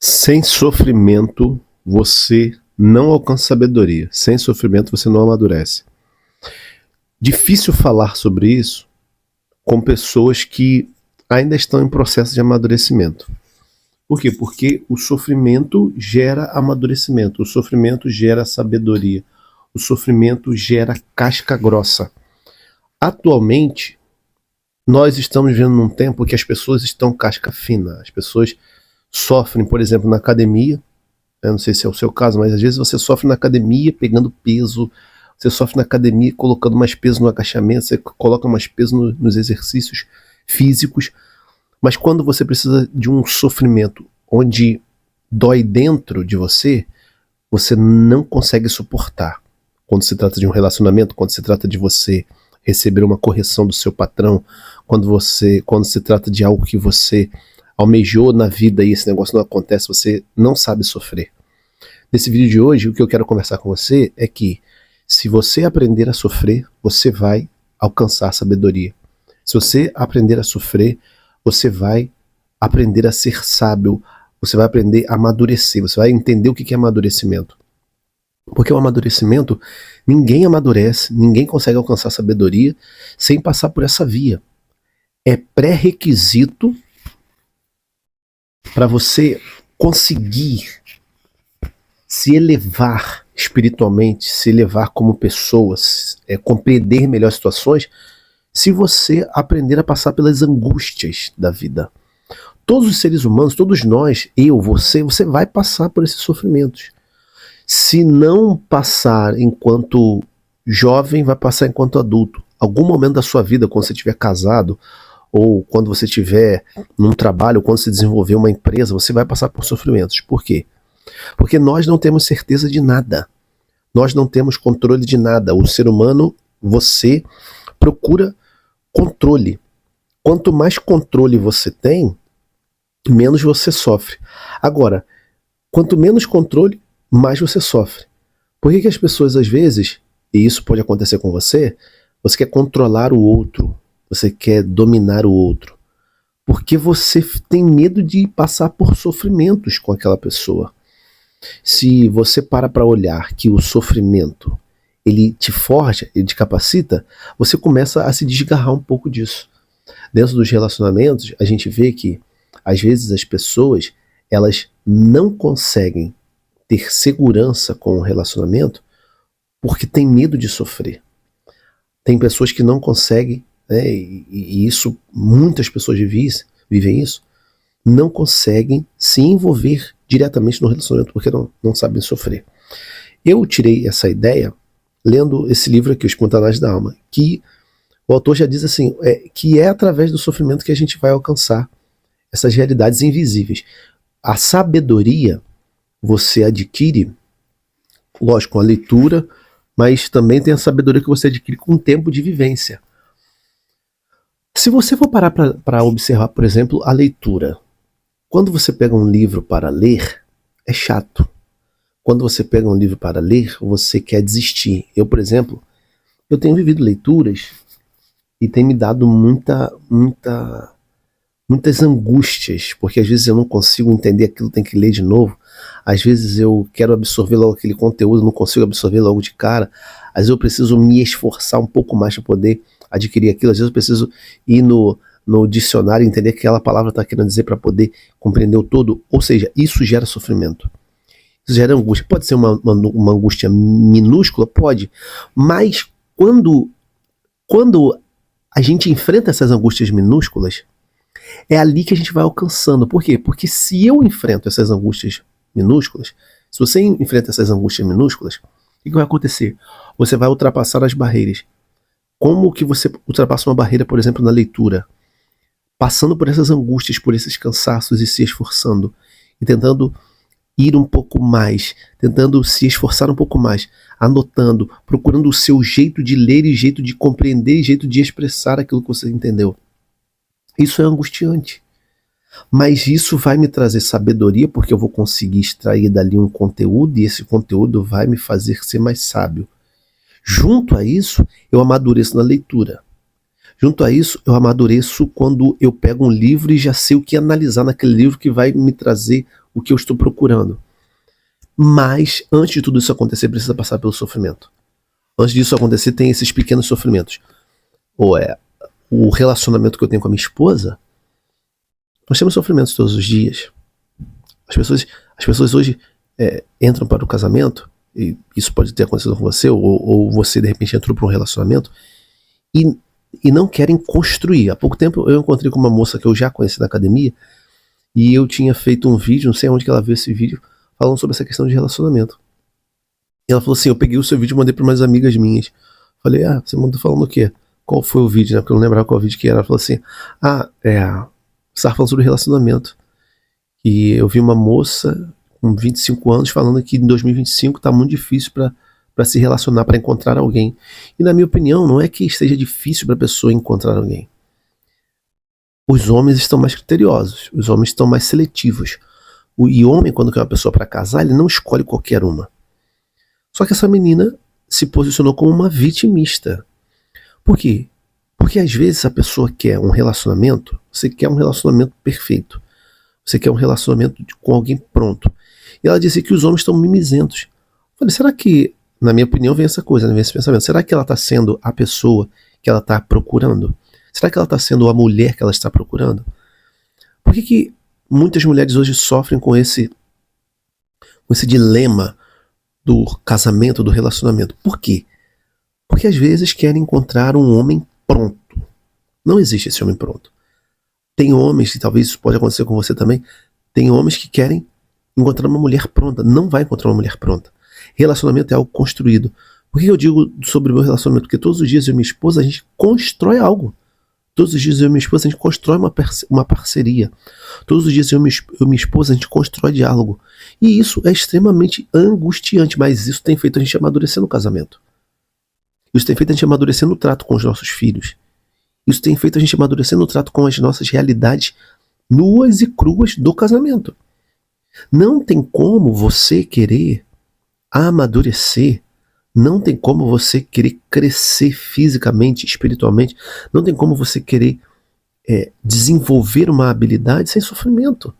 Sem sofrimento, você não alcança sabedoria. Sem sofrimento, você não amadurece. Difícil falar sobre isso com pessoas que ainda estão em processo de amadurecimento. Por quê? Porque o sofrimento gera amadurecimento, o sofrimento gera sabedoria, o sofrimento gera casca grossa. Atualmente, nós estamos vivendo num tempo que as pessoas estão casca fina, as pessoas sofrem, por exemplo, na academia. Eu não sei se é o seu caso, mas às vezes você sofre na academia pegando peso, você sofre na academia colocando mais peso no agachamento, você coloca mais peso nos exercícios físicos, mas quando você precisa de um sofrimento onde dói dentro de você, você não consegue suportar. Quando se trata de um relacionamento, quando se trata de você receber uma correção do seu patrão, quando se trata de algo que você almejou na vida e esse negócio não acontece, você não sabe sofrer. Nesse vídeo de hoje, o que eu quero conversar com você é que se você aprender a sofrer, você vai alcançar sabedoria. Se você aprender a sofrer, você vai aprender a ser sábio, você vai aprender a amadurecer, você vai entender o que é amadurecimento. Porque o amadurecimento, ninguém amadurece, ninguém consegue alcançar sabedoria sem passar por essa via. É pré-requisito para você conseguir se elevar espiritualmente, se elevar como pessoas, compreender melhor situações, se você aprender a passar pelas angústias da vida. Todos os seres humanos, todos nós, eu, você vai passar por esses sofrimentos. Se não passar enquanto jovem, vai passar enquanto adulto. Algum momento da sua vida, quando você estiver casado, ou quando você estiver num trabalho, ou quando você desenvolver uma empresa, você vai passar por sofrimentos. Por quê? Porque nós não temos certeza de nada. Nós não temos controle de nada. O ser humano, você procura controle. Quanto mais controle você tem, menos você sofre. Agora, quanto menos controle, mais você sofre. Por que as pessoas às vezes, e isso pode acontecer com você quer controlar o outro, você quer dominar o outro, porque você tem medo de passar por sofrimentos com aquela pessoa. Se você para olhar que o sofrimento, ele te forja, ele te capacita, você começa a se desgarrar um pouco disso. Dentro dos relacionamentos, a gente vê que, às vezes, as pessoas, elas não conseguem ter segurança com o relacionamento porque tem medo de sofrer. Tem pessoas que não conseguem, né, e isso, muitas pessoas vivem isso, não conseguem se envolver diretamente no relacionamento porque não sabem sofrer. Eu tirei essa ideia lendo esse livro aqui, Os Pantanais da Alma, que o autor já diz assim, que é através do sofrimento que a gente vai alcançar essas realidades invisíveis. A sabedoria você adquire, lógico, com a leitura, mas também tem a sabedoria que você adquire com o tempo de vivência. Se você for parar para observar, por exemplo, a leitura, quando você pega um livro para ler, é chato. Quando você pega um livro para ler, você quer desistir. Eu, por exemplo, eu tenho vivido leituras e tem me dado muitas angústias, porque às vezes eu não consigo entender aquilo, tenho que ler de novo. Às vezes eu quero absorver logo aquele conteúdo, não consigo absorver logo de cara. Às vezes eu preciso me esforçar um pouco mais para poder adquirir aquilo. Às vezes eu preciso ir no dicionário e entender o que aquela palavra está querendo dizer para poder compreender o todo. Ou seja, isso gera sofrimento. Isso gera angústia. Pode ser uma angústia minúscula? Pode. Mas quando a gente enfrenta essas angústias minúsculas, é ali que a gente vai alcançando. Por quê? Porque se eu enfrento essas angústias minúsculas, se você enfrenta essas angústias minúsculas, o que vai acontecer? Você vai ultrapassar as barreiras. Como que você ultrapassa uma barreira, por exemplo, na leitura? Passando por essas angústias, por esses cansaços e se esforçando. E tentando ir um pouco mais, tentando se esforçar um pouco mais, anotando, procurando o seu jeito de ler e jeito de compreender e jeito de expressar aquilo que você entendeu. Isso é angustiante. Mas isso vai me trazer sabedoria, porque eu vou conseguir extrair dali um conteúdo e esse conteúdo vai me fazer ser mais sábio. Junto a isso, eu amadureço na leitura. Junto a isso, eu amadureço quando eu pego um livro e já sei o que analisar naquele livro que vai me trazer o que eu estou procurando. Mas, antes de tudo isso acontecer, precisa passar pelo sofrimento. Antes disso acontecer, tem esses pequenos sofrimentos. Ou é o relacionamento que eu tenho com a minha esposa, nós temos sofrimentos todos os dias. As pessoas hoje entram para o casamento, e isso pode ter acontecido com você, ou você de repente entrou para um relacionamento, e não querem construir. Há pouco tempo eu encontrei com uma moça que eu já conheci na academia, e eu tinha feito um vídeo, não sei onde que ela viu esse vídeo, falando sobre essa questão de relacionamento. E ela falou assim, eu peguei o seu vídeo e mandei para umas amigas minhas. Falei, você mandou falando o quê? Qual foi o vídeo, né? Porque eu não lembrava qual vídeo que era. Ela falou assim, você estava falando sobre relacionamento. E eu vi uma moça com 25 anos falando que em 2025 está muito difícil para se relacionar, para encontrar alguém. E na minha opinião, não é que esteja difícil para a pessoa encontrar alguém. Os homens estão mais criteriosos, os homens estão mais seletivos. E o homem, quando quer uma pessoa para casar, ele não escolhe qualquer uma. Só que essa menina se posicionou como uma vitimista. Por quê? Porque às vezes a pessoa quer um relacionamento, você quer um relacionamento perfeito. Você quer um relacionamento com alguém pronto. E ela disse que os homens estão mimizentos. Eu falei, será que, na minha opinião, vem essa coisa, vem esse pensamento. Será que ela está sendo a pessoa que ela está procurando? Será que ela está sendo a mulher que ela está procurando? Por que muitas mulheres hoje sofrem com esse dilema do casamento, do relacionamento? Por quê? Porque às vezes querem encontrar um homem pronto. Não existe esse homem pronto. Tem homens, e talvez isso pode acontecer com você também, tem homens que querem encontrar uma mulher pronta. Não vai encontrar uma mulher pronta. Relacionamento é algo construído. Por que eu digo sobre o meu relacionamento? Porque todos os dias eu e minha esposa, a gente constrói algo. Todos os dias eu e minha esposa, a gente constrói uma parceria. Todos os dias eu e minha esposa, a gente constrói diálogo. E isso é extremamente angustiante, mas isso tem feito a gente amadurecer no casamento. Isso tem feito a gente amadurecer no trato com os nossos filhos. Isso tem feito a gente amadurecer no trato com as nossas realidades nuas e cruas do casamento. Não tem como você querer amadurecer, não tem como você querer crescer fisicamente, espiritualmente, não tem como você querer desenvolver uma habilidade sem sofrimento.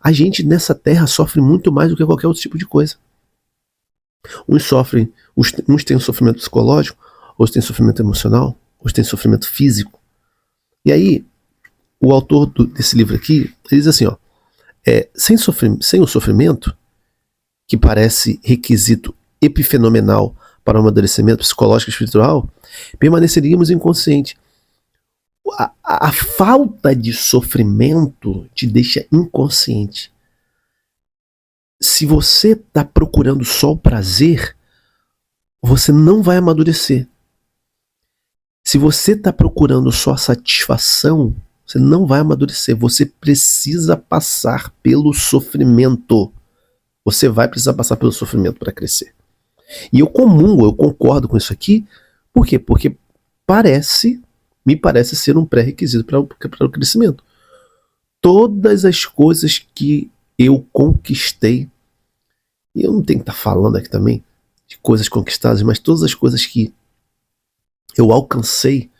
A gente nessa terra sofre muito mais do que qualquer outro tipo de coisa. Uns têm um sofrimento psicológico, outros têm sofrimento emocional, outros têm sofrimento físico. E aí, o autor desse livro aqui, ele diz assim, sem o sofrimento, que parece requisito epifenomenal para o amadurecimento psicológico e espiritual, permaneceríamos inconscientes. A falta de sofrimento te deixa inconsciente. Se você está procurando só o prazer, você não vai amadurecer. Se você está procurando só a satisfação, você não vai amadurecer. Você precisa passar pelo sofrimento. Você vai precisar passar pelo sofrimento para crescer. E eu concordo com isso aqui. Por quê? Porque me parece ser um pré-requisito para o crescimento. Todas as coisas que eu conquistei, e eu não tenho que estar falando aqui também de coisas conquistadas, mas todas as coisas que eu alcancei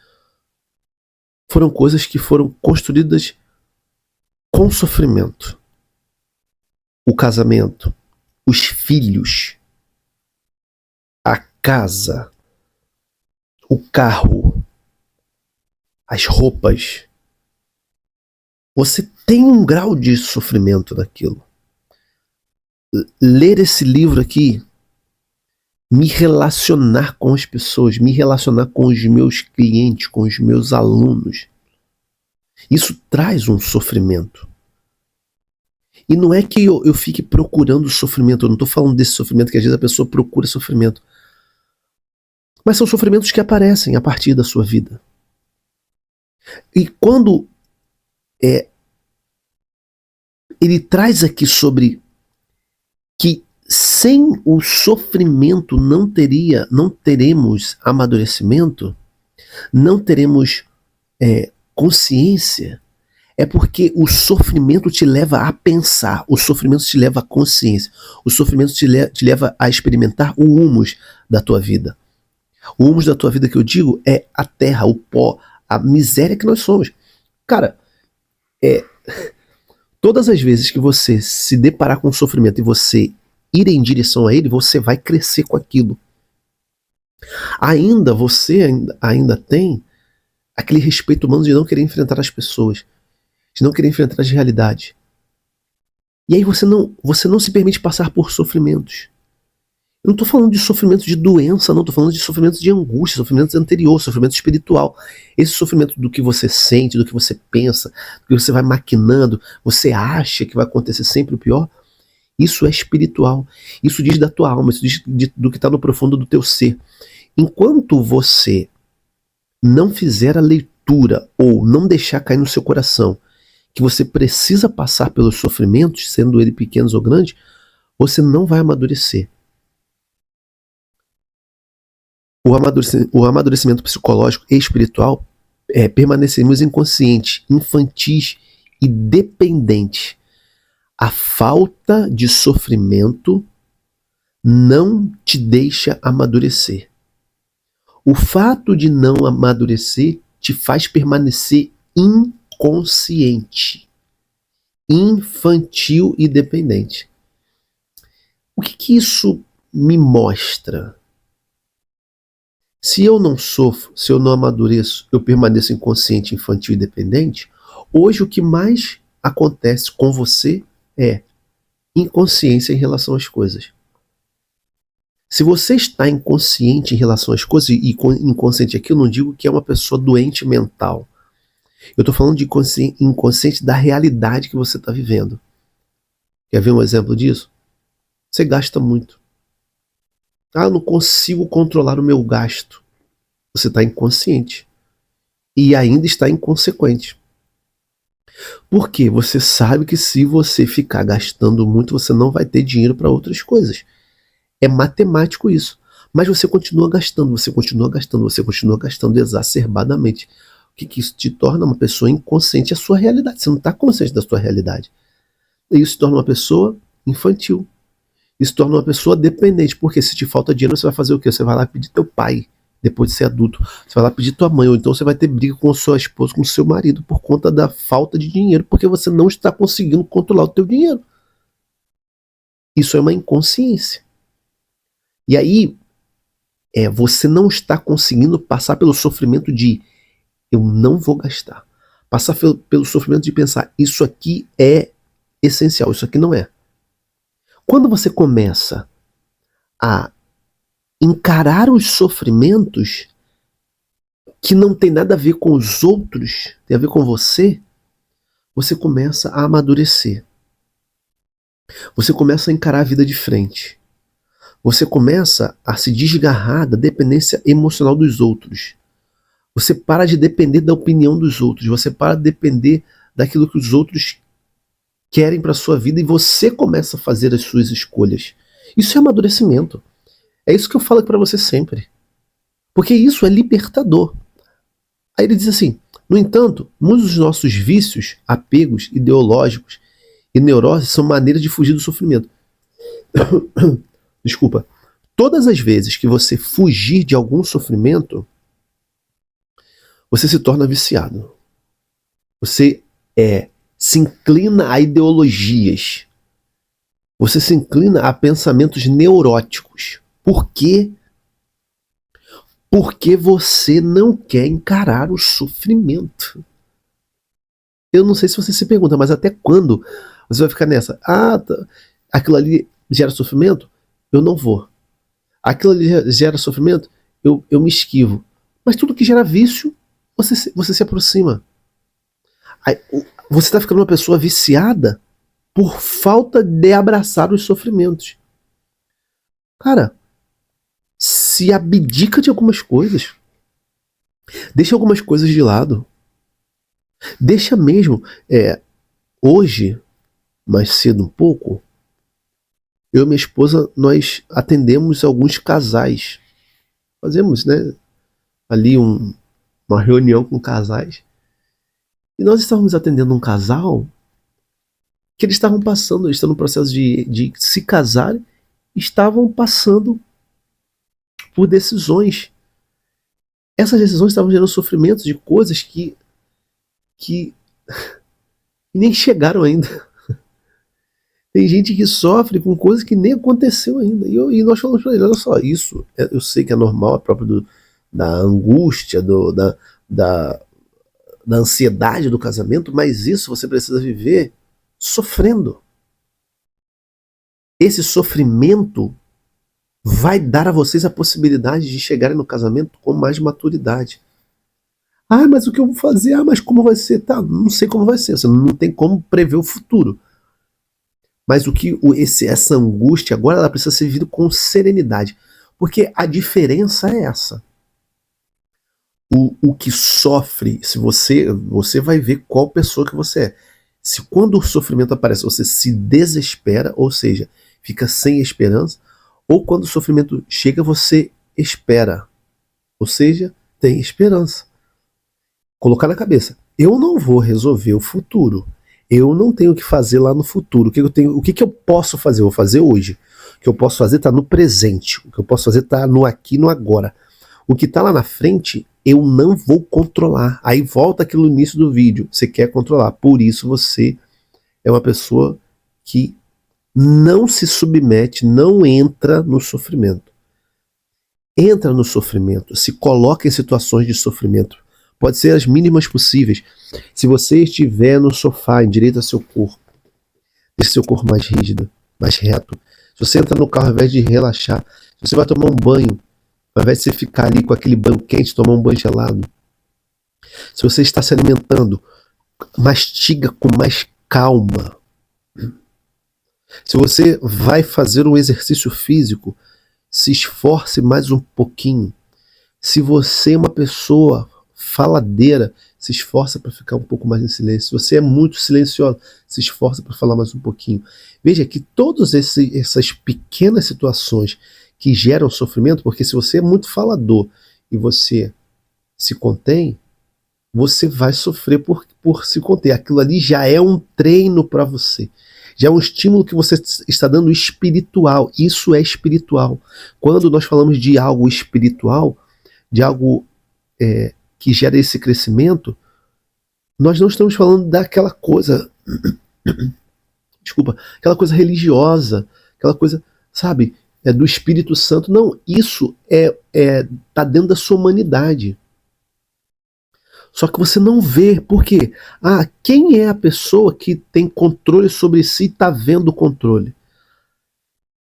foram coisas que foram construídas com sofrimento. O casamento, os filhos, a casa, o carro, as roupas. Você tem um grau de sofrimento naquilo. Ler esse livro aqui, me relacionar com as pessoas, me relacionar com os meus clientes, com os meus alunos, isso traz um sofrimento. E não é que eu fique procurando sofrimento, eu não estou falando desse sofrimento que às vezes a pessoa procura sofrimento. Mas são sofrimentos que aparecem a partir da sua vida. E quando ele traz aqui sobre que sem o sofrimento não teremos amadurecimento, não teremos consciência, é porque o sofrimento te leva a pensar, o sofrimento te leva à consciência, o sofrimento te leva a experimentar o humus da tua vida. O humus da tua vida que eu digo é a terra, o pó, a miséria que nós somos. Cara, Todas as vezes que você se deparar com o sofrimento e você ir em direção a ele, você vai crescer com aquilo. Você ainda tem aquele respeito humano de não querer enfrentar as pessoas, de não querer enfrentar as realidades. E aí você não se permite passar por sofrimentos. Eu não estou falando de sofrimento de doença, não. Estou falando de sofrimento de angústia, sofrimento anterior, sofrimento espiritual. Esse sofrimento do que você sente, do que você pensa, do que você vai maquinando, você acha que vai acontecer sempre o pior, isso é espiritual. Isso diz da tua alma, isso diz do que está no profundo do teu ser. Enquanto você não fizer a leitura ou não deixar cair no seu coração que você precisa passar pelos sofrimentos, sendo eles pequenos ou grandes, você não vai amadurecer. O amadurecimento psicológico e espiritual permanecemos inconscientes, infantis e dependentes. A falta de sofrimento não te deixa amadurecer. O fato de não amadurecer te faz permanecer inconsciente, infantil e dependente. O que isso me mostra? Se eu não sofro, se eu não amadureço, eu permaneço inconsciente, infantil e dependente, hoje o que mais acontece com você é inconsciência em relação às coisas. Se você está inconsciente em relação às coisas, e inconsciente aqui eu não digo que é uma pessoa doente mental. Eu estou falando de inconsciente da realidade que você está vivendo. Quer ver um exemplo disso? Você gasta muito. Eu não consigo controlar o meu gasto. Você está inconsciente. E ainda está inconsequente. Por quê? Você sabe que se você ficar gastando muito, você não vai ter dinheiro para outras coisas. É matemático isso. Mas você continua gastando, você continua gastando, você continua gastando exacerbadamente. O que isso te torna? Uma pessoa inconsciente da sua realidade. Você não está consciente da sua realidade. E isso te torna uma pessoa infantil. Isso torna uma pessoa dependente, porque se te falta dinheiro, você vai fazer o quê? Você vai lá pedir teu pai, depois de ser adulto. Você vai lá pedir tua mãe, ou então você vai ter briga com a sua esposa, com o seu marido, por conta da falta de dinheiro, porque você não está conseguindo controlar o teu dinheiro. Isso é uma inconsciência. E aí, você não está conseguindo passar pelo sofrimento de eu não vou gastar. Passar pelo sofrimento de pensar, isso aqui é essencial, isso aqui não é. Quando você começa a encarar os sofrimentos que não tem nada a ver com os outros, tem a ver com você, você começa a amadurecer. Você começa a encarar a vida de frente. Você começa a se desgarrar da dependência emocional dos outros. Você para de depender da opinião dos outros. Você para de depender daquilo que os outros querem para a sua vida e você começa a fazer as suas escolhas. Isso é amadurecimento. É isso que eu falo para você sempre. Porque isso é libertador. Aí ele diz assim, no entanto, muitos dos nossos vícios, apegos ideológicos e neuroses são maneiras de fugir do sofrimento. Desculpa. Todas as vezes que você fugir de algum sofrimento, você se torna viciado. Você se inclina a ideologias. Você se inclina a pensamentos neuróticos. Por quê? Porque você não quer encarar o sofrimento. Eu não sei se você se pergunta, mas até quando você vai ficar nessa? Aquilo ali gera sofrimento? Eu não vou. Aquilo ali gera sofrimento? Eu me esquivo. Mas tudo que gera vício, você se aproxima. Aí, você está ficando uma pessoa viciada por falta de abraçar os sofrimentos. Cara, se abdica de algumas coisas. Deixa algumas coisas de lado. Deixa mesmo. Hoje, mais cedo um pouco, eu e minha esposa, nós atendemos alguns casais. Fazemos, né, ali uma reunião com casais. E nós estávamos atendendo um casal que eles estavam passando, eles estão no processo de se casar, estavam passando por decisões. Essas decisões estavam gerando sofrimentos de coisas que nem chegaram ainda. Tem gente que sofre com coisas que nem aconteceu ainda. E nós falamos para ele, olha só, isso eu sei que é normal, é próprio da angústia, da, da ansiedade do casamento, mas isso você precisa viver sofrendo. Esse sofrimento vai dar a vocês a possibilidade de chegarem no casamento com mais maturidade. Ah, mas o que eu vou fazer? Ah, mas como vai ser? Tá, não sei como vai ser. Você não tem como prever o futuro. Mas essa angústia agora ela precisa ser vivida com serenidade. Porque a diferença é essa. O que sofre, se você vai ver qual pessoa que você é. Se quando o sofrimento aparece, você se desespera, ou seja, fica sem esperança, ou quando o sofrimento chega, você espera, ou seja, tem esperança. Colocar na cabeça, eu não vou resolver o futuro. Eu não tenho o que fazer lá no futuro. O que eu posso fazer? Eu vou fazer hoje. O que eu posso fazer está no presente. O que eu posso fazer está no aqui e no agora. O que está lá na frente, eu não vou controlar. Aí volta aquilo no início do vídeo. Você quer controlar. Por isso você é uma pessoa que não se submete, não entra no sofrimento. Entra no sofrimento, se coloca em situações de sofrimento. Pode ser as mínimas possíveis. Se você estiver no sofá, endireita seu corpo. Deixe seu corpo mais rígido, mais reto. Se você entra no carro, ao invés de relaxar, se você vai tomar um banho, ao invés de você ficar ali com aquele banho quente, tomar um banho gelado. Se você está se alimentando, mastiga com mais calma. Se você vai fazer um exercício físico, se esforce mais um pouquinho. Se você é uma pessoa faladeira, se esforça para ficar um pouco mais em silêncio. Se você é muito silencioso, se esforça para falar mais um pouquinho. Veja que todas essas pequenas situações que geram sofrimento, porque se você é muito falador e você se contém, você vai sofrer por se conter. Aquilo ali já é um treino para você. Já é um estímulo que você está dando espiritual. Isso é espiritual. Quando nós falamos de algo espiritual, de algo que gera esse crescimento, nós não estamos falando daquela coisa, desculpa, aquela coisa religiosa, aquela coisa, sabe, do Espírito Santo. Não, isso tá dentro da sua humanidade. Só que você não vê, por quê? Quem é a pessoa que tem controle sobre si e está vendo o controle?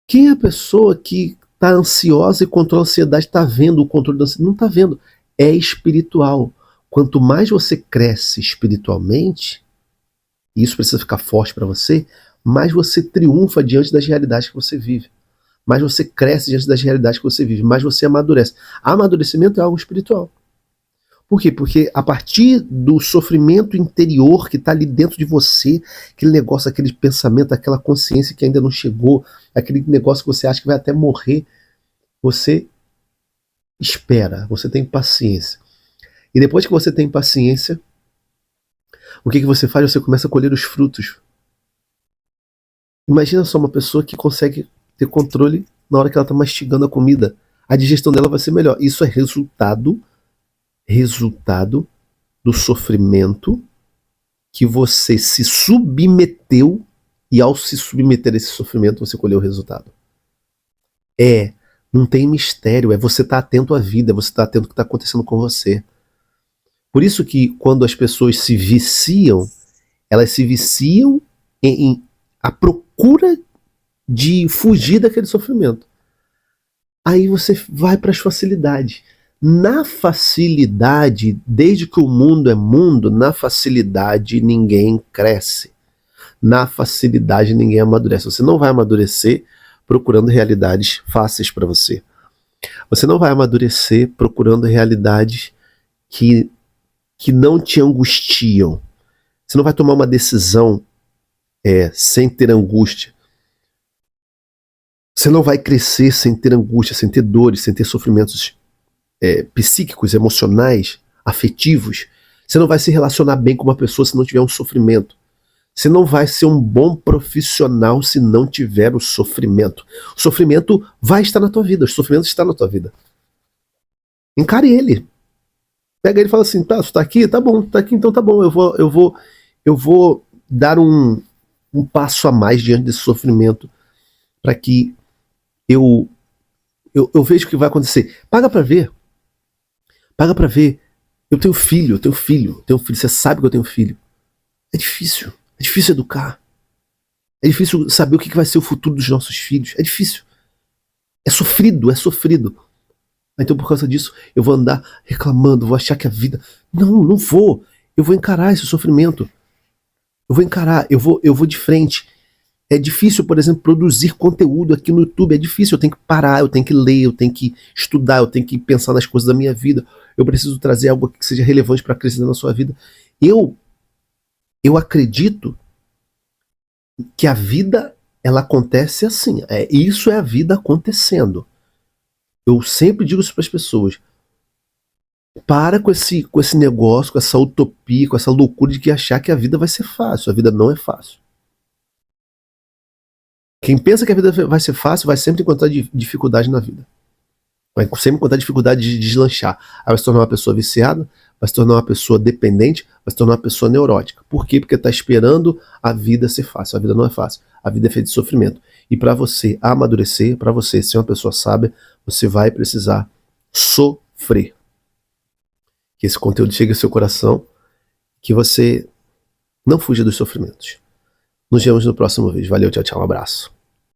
Quem é a pessoa que está ansiosa e controla a ansiedade, está vendo o controle da ansiedade? Não está vendo. É espiritual. Quanto mais você cresce espiritualmente, e isso precisa ficar forte para você, mais você triunfa diante das realidades que você vive. Mais você cresce diante das realidades que você vive. Mais você amadurece. Amadurecimento é algo espiritual. Por quê? Porque a partir do sofrimento interior que está ali dentro de você, aquele negócio, aquele pensamento, aquela consciência que ainda não chegou, aquele negócio que você acha que vai até morrer, você espera, você tem paciência. E depois que você tem paciência, o que você faz? Você começa a colher os frutos. Imagina só uma pessoa que consegue ter controle na hora que ela está mastigando a comida. A digestão dela vai ser melhor. Isso é resultado do sofrimento que você se submeteu, e ao se submeter a esse sofrimento você colheu o resultado. Não tem mistério, você estar atento à vida, você estar atento ao que está acontecendo com você. Por isso que quando as pessoas se viciam, elas se viciam em a procura de fugir daquele sofrimento. Aí você vai para as facilidades. Na facilidade, desde que o mundo é mundo, na facilidade ninguém cresce. Na facilidade ninguém amadurece. Você não vai amadurecer procurando realidades fáceis para você. Você não vai amadurecer procurando realidades que não te angustiam. Você não vai tomar uma decisão sem ter angústia. Você não vai crescer sem ter angústia, sem ter dores, sem ter sofrimentos psíquicos, emocionais, afetivos. Você não vai se relacionar bem com uma pessoa se não tiver um sofrimento. Você não vai ser um bom profissional se não tiver o sofrimento. O sofrimento vai estar na tua vida, o sofrimento está na tua vida. Encare ele. Pega ele e fala assim, tá, você tá aqui? Tá bom, tá aqui, então tá bom. Eu vou dar um um passo a mais diante desse sofrimento para que eu vejo o que vai acontecer. Paga para ver. Paga para ver. Eu tenho filho. Você sabe que eu tenho filho. É difícil educar. É difícil saber o que vai ser o futuro dos nossos filhos. É difícil. É sofrido. Então, por causa disso, eu vou andar reclamando, vou achar que a vida... Não vou. Eu vou encarar esse sofrimento. Eu vou encarar, eu vou de frente. É difícil, por exemplo, produzir conteúdo aqui no YouTube. É difícil, eu tenho que parar, eu tenho que ler, eu tenho que estudar, eu tenho que pensar nas coisas da minha vida. Eu preciso trazer algo que seja relevante para acrescentar na sua vida. Eu acredito que a vida, ela acontece assim. Isso é a vida acontecendo. Eu sempre digo isso para as pessoas. Para com esse negócio, com essa utopia, com essa loucura de que achar que a vida vai ser fácil. A vida não é fácil. Quem pensa que a vida vai ser fácil vai sempre encontrar dificuldade na vida. Vai sempre encontrar dificuldade de deslanchar. Aí vai se tornar uma pessoa viciada, vai se tornar uma pessoa dependente, vai se tornar uma pessoa neurótica. Por quê? Porque está esperando a vida ser fácil. A vida não é fácil. A vida é feita de sofrimento. E para você amadurecer, para você ser uma pessoa sábia, você vai precisar sofrer. Que esse conteúdo chegue ao seu coração, que você não fuja dos sofrimentos. Nos vemos no próximo vídeo. Valeu, tchau, tchau, um abraço.